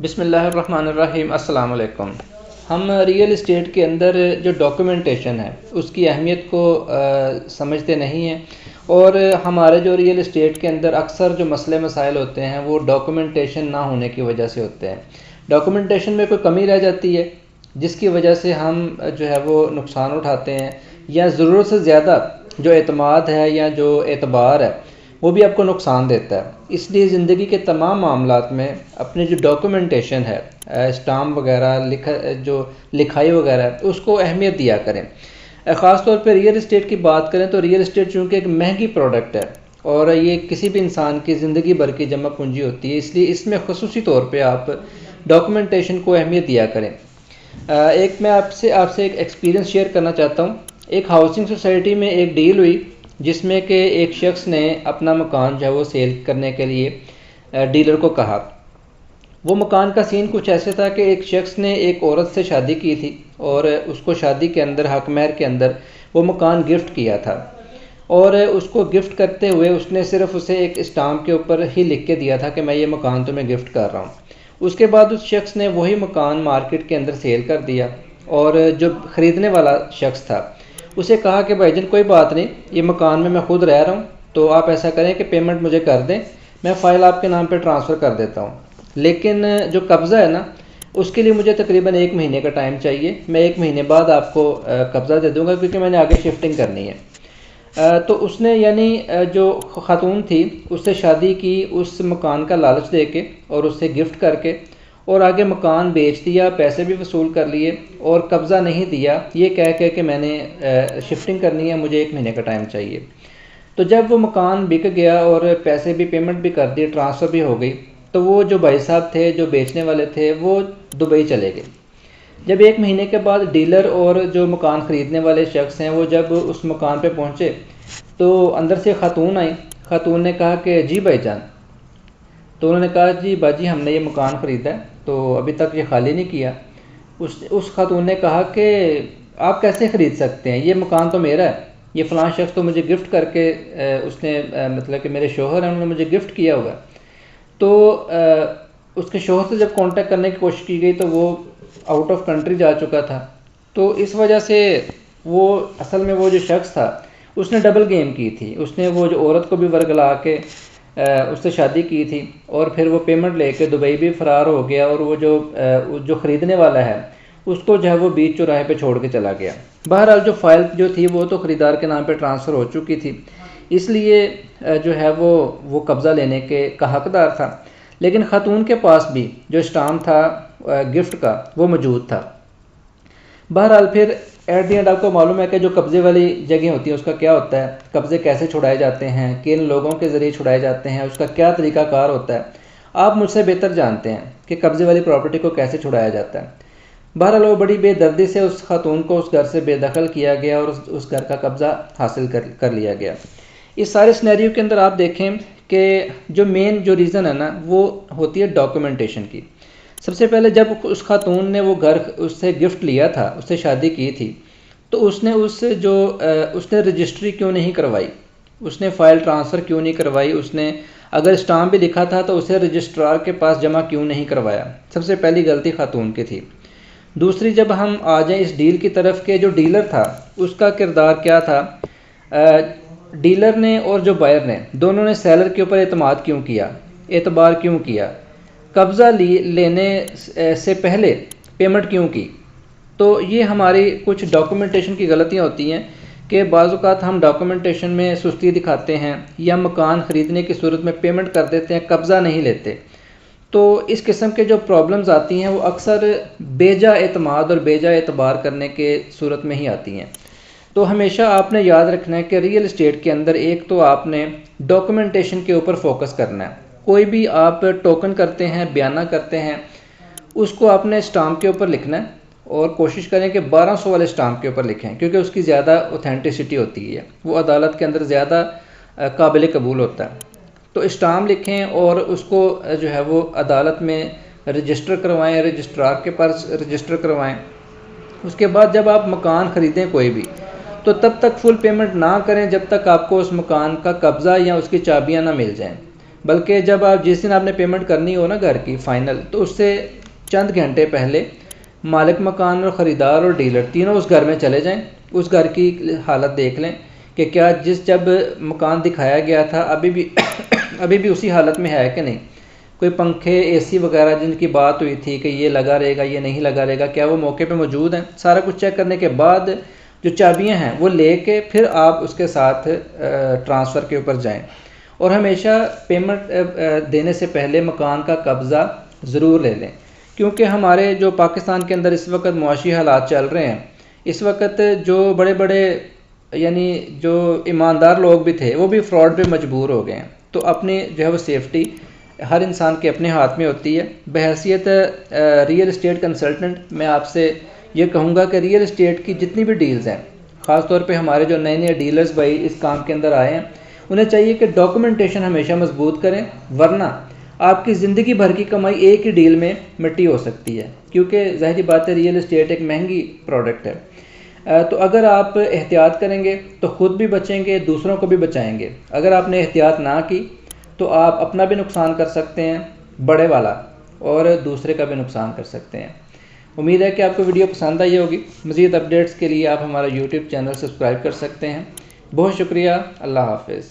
بسم اللہ الرحمن الرحیم۔ السلام علیکم۔ ہم ریئل اسٹیٹ کے اندر جو ڈاکومنٹیشن ہے اس کی اہمیت کو سمجھتے نہیں ہیں، اور ہمارے جو ریئل اسٹیٹ کے اندر اکثر جو مسئلے مسائل ہوتے ہیں وہ ڈاکومنٹیشن نہ ہونے کی وجہ سے ہوتے ہیں۔ ڈاکومنٹیشن میں کوئی کمی رہ جاتی ہے جس کی وجہ سے ہم جو ہے وہ نقصان اٹھاتے ہیں، یا ضرورت سے زیادہ جو اعتماد ہے یا جو اعتبار ہے وہ بھی آپ کو نقصان دیتا ہے۔ اس لیے زندگی کے تمام معاملات میں اپنی جو ڈاکومنٹیشن ہے، اسٹامپ وغیرہ، جو لکھائی وغیرہ ہے، اس کو اہمیت دیا کریں۔ خاص طور پہ ریئل اسٹیٹ کی بات کریں تو ریئل اسٹیٹ چونکہ ایک مہنگی پروڈکٹ ہے اور یہ کسی بھی انسان کی زندگی بھر کی جمع پونجی ہوتی ہے، اس لیے اس میں خصوصی طور پہ آپ ڈاکومنٹیشن کو اہمیت دیا کریں۔ میں آپ سے ایک ایکسپیرینس شیئر کرنا چاہتا ہوں۔ ایک ہاؤسنگ سوسائٹی میں ایک ڈیل ہوئی جس میں کہ ایک شخص نے اپنا مکان جو ہے وہ سیل کرنے کے لیے ڈیلر کو کہا۔ وہ مکان کا سین کچھ ایسے تھا کہ ایک شخص نے ایک عورت سے شادی کی تھی اور اس کو شادی کے اندر حق مہر کے اندر وہ مکان گفٹ کیا تھا، اور اس کو گفٹ کرتے ہوئے اس نے صرف اسے ایک اسٹامپ کے اوپر ہی لکھ کے دیا تھا کہ میں یہ مکان تمہیں گفٹ کر رہا ہوں۔ اس کے بعد اس شخص نے وہی مکان مارکیٹ کے اندر سیل کر دیا، اور جو خریدنے والا شخص تھا اسے کہا کہ بھائی جان کوئی بات نہیں، یہ مکان میں خود رہ رہا ہوں، تو آپ ایسا کریں کہ پیمنٹ مجھے کر دیں، میں فائل آپ کے نام پہ ٹرانسفر کر دیتا ہوں، لیکن جو قبضہ ہے نا اس کے لیے مجھے تقریباً 1 مہینے کا ٹائم چاہیے، میں 1 مہینے بعد آپ کو قبضہ دے دوں گا کیونکہ میں نے آگے شفٹنگ کرنی ہے۔ تو اس نے یعنی جو خاتون تھی اس سے شادی کی اس مکان کا لالچ دے کے اور اس سے گفٹ کر کے، اور آگے مکان بیچ دیا، پیسے بھی وصول کر لیے اور قبضہ نہیں دیا، یہ کہہ کہ میں نے شفٹنگ کرنی ہے، مجھے 1 مہینے کا ٹائم چاہیے۔ تو جب وہ مکان بک گیا اور پیسے بھی پیمنٹ بھی کر دی، ٹرانسفر بھی ہو گئی، تو وہ جو بھائی صاحب تھے جو بیچنے والے تھے وہ دبئی چلے گئے۔ جب 1 مہینے کے بعد ڈیلر اور جو مکان خریدنے والے شخص ہیں وہ جب اس مکان پہ پہنچے تو اندر سے خاتون آئی۔ خاتون نے کہا کہ جی بھائی جان، تو انہوں نے کہا جی باجی ہم نے یہ مکان خریدا ہے تو ابھی تک یہ خالی نہیں کیا۔ اس خاتون نے کہا کہ آپ کیسے خرید سکتے ہیں، یہ مکان تو میرا ہے، یہ فلاں شخص تو مجھے گفٹ کر کے اس نے مطلب کہ میرے شوہر ہیں انہوں نے مجھے گفٹ کیا ہوا ہے۔ تو اس کے شوہر سے جب کانٹیکٹ کرنے کی کوشش کی گئی تو وہ آؤٹ آف کنٹری جا چکا تھا، تو اس وجہ سے وہ اصل میں وہ جو شخص تھا اس نے ڈبل گیم کی تھی۔ اس نے وہ جو عورت کو بھی ورگلا کے اس سے شادی کی تھی، اور پھر وہ پیمنٹ لے کے دبئی بھی فرار ہو گیا، اور وہ جو خریدنے والا ہے اس کو جو ہے وہ بیچ چوراہے پہ چھوڑ کے چلا گیا۔ بہرحال جو فائل جو تھی وہ تو خریدار کے نام پہ ٹرانسفر ہو چکی تھی، اس لیے جو ہے وہ قبضہ لینے کا حقدار تھا، لیکن خاتون کے پاس بھی جو اسٹامپ تھا گفٹ کا وہ موجود تھا۔ بہرحال پھر ایٹ دی اینڈ آپ کو معلوم ہے کہ جو قبضے والی جگہ ہوتی ہے اس کا کیا ہوتا ہے، قبضے کیسے چھڑائے جاتے ہیں، کن لوگوں کے ذریعے چھڑائے جاتے ہیں، اس کا کیا طریقہ کار ہوتا ہے، آپ مجھ سے بہتر جانتے ہیں کہ قبضے والی پراپرٹی کو کیسے چھڑایا جاتا ہے۔ بہرحال وہ بڑی بے دردی سے اس خاتون کو اس گھر سے بے دخل کیا گیا اور اس گھر کا قبضہ حاصل کر لیا گیا۔ اس سارے سینیریو کے اندر آپ دیکھیں کہ جو مین جو ریزن ہے نا وہ ہوتی ہے ڈاکومنٹیشن کی۔ سب سے پہلے جب اس خاتون نے وہ گھر اس سے گفٹ لیا تھا، اس سے شادی کی تھی، تو اس نے رجسٹری کیوں نہیں کروائی، اس نے فائل ٹرانسفر کیوں نہیں کروائی، اس نے اگر اسٹامپ بھی لکھا تھا تو اسے رجسٹرار کے پاس جمع کیوں نہیں کروایا۔ سب سے پہلی غلطی خاتون کی تھی۔ دوسری، جب ہم آ جائیں اس ڈیل کی طرف کہ جو ڈیلر تھا اس کا کردار کیا تھا، ڈیلر نے اور جو بائر نے دونوں نے سیلر کے اوپر اعتماد کیوں کیا، اعتبار کیوں کیا، قبضہ لینے سے پہلے پیمنٹ کیوں کی۔ تو یہ ہماری کچھ ڈاکومنٹیشن کی غلطیاں ہوتی ہیں کہ بعض اوقات ہم ڈاکومنٹیشن میں سستی دکھاتے ہیں یا مکان خریدنے کی صورت میں پیمنٹ کر دیتے ہیں، قبضہ نہیں لیتے۔ تو اس قسم کے جو پرابلمز آتی ہیں وہ اکثر بیجا اعتماد اور بیجا اعتبار کرنے کے صورت میں ہی آتی ہیں۔ تو ہمیشہ آپ نے یاد رکھنا ہے کہ ریئل اسٹیٹ کے اندر ایک تو آپ نے ڈاکومنٹیشن کے اوپر فوکس کرنا ہے۔ کوئی بھی آپ ٹوکن کرتے ہیں، بیانہ کرتے ہیں، اس کو آپ نے اسٹامپ کے اوپر لکھنا ہے، اور کوشش کریں کہ 1200 والے اسٹامپ کے اوپر لکھیں کیونکہ اس کی زیادہ اوتھینٹسٹی ہوتی ہے، وہ عدالت کے اندر زیادہ قابل قبول ہوتا ہے۔ تو اسٹامپ لکھیں اور اس کو جو ہے وہ عدالت میں رجسٹر کروائیں، رجسٹرار کے پاس رجسٹر کروائیں۔ اس کے بعد جب آپ مکان خریدیں کوئی بھی، تو تب تک فل پیمنٹ نہ کریں جب تک آپ کو اس مکان کا قبضہ یا اس کی چابیاں نہ مل جائیں۔ بلکہ جب آپ جس دن آپ نے پیمنٹ کرنی ہو نا گھر کی فائنل، تو اس سے چند گھنٹے پہلے مالک مکان اور خریدار اور ڈیلر تینوں اس گھر میں چلے جائیں، اس گھر کی حالت دیکھ لیں کہ کیا جب مکان دکھایا گیا تھا ابھی بھی اسی حالت میں ہے کہ نہیں، کوئی پنکھے اے سی وغیرہ جن کی بات ہوئی تھی کہ یہ لگا رہے گا یہ نہیں لگا رہے گا، کیا وہ موقع پہ موجود ہیں۔ سارا کچھ چیک کرنے کے بعد جو چابیاں ہیں وہ لے کے پھر آپ اس کے ساتھ ٹرانسفر کے اوپر جائیں، اور ہمیشہ پیمنٹ دینے سے پہلے مکان کا قبضہ ضرور لے لیں، کیونکہ ہمارے جو پاکستان کے اندر اس وقت معاشی حالات چل رہے ہیں، اس وقت جو بڑے بڑے یعنی جو ایماندار لوگ بھی تھے وہ بھی فراڈ پہ مجبور ہو گئے ہیں، تو اپنی جو ہے وہ سیفٹی ہر انسان کے اپنے ہاتھ میں ہوتی ہے۔ بحیثیت ریئل اسٹیٹ کنسلٹنٹ میں آپ سے یہ کہوں گا کہ ریئل اسٹیٹ کی جتنی بھی ڈیلز ہیں، خاص طور پہ ہمارے جو نئے نئے ڈیلرز بھائی اس کام کے اندر آئے ہیں، انہیں چاہیے کہ ڈاکومنٹیشن ہمیشہ مضبوط کریں، ورنہ آپ کی زندگی بھر کی کمائی ایک ہی ڈیل میں مٹی ہو سکتی ہے، کیونکہ ظاہری بات ہے ریئل اسٹیٹ ایک مہنگی پروڈکٹ ہے۔ تو اگر آپ احتیاط کریں گے تو خود بھی بچیں گے، دوسروں کو بھی بچائیں گے۔ اگر آپ نے احتیاط نہ کی تو آپ اپنا بھی نقصان کر سکتے ہیں بڑے والا، اور دوسرے کا بھی نقصان کر سکتے ہیں۔ امید ہے کہ آپ کو ویڈیو پسند آئی ہوگی۔ مزید اپڈیٹس کے لیے آپ ہمارا یوٹیوب چینل سبسکرائب کر سکتے ہیں۔ بہت شکریہ، اللہ حافظ۔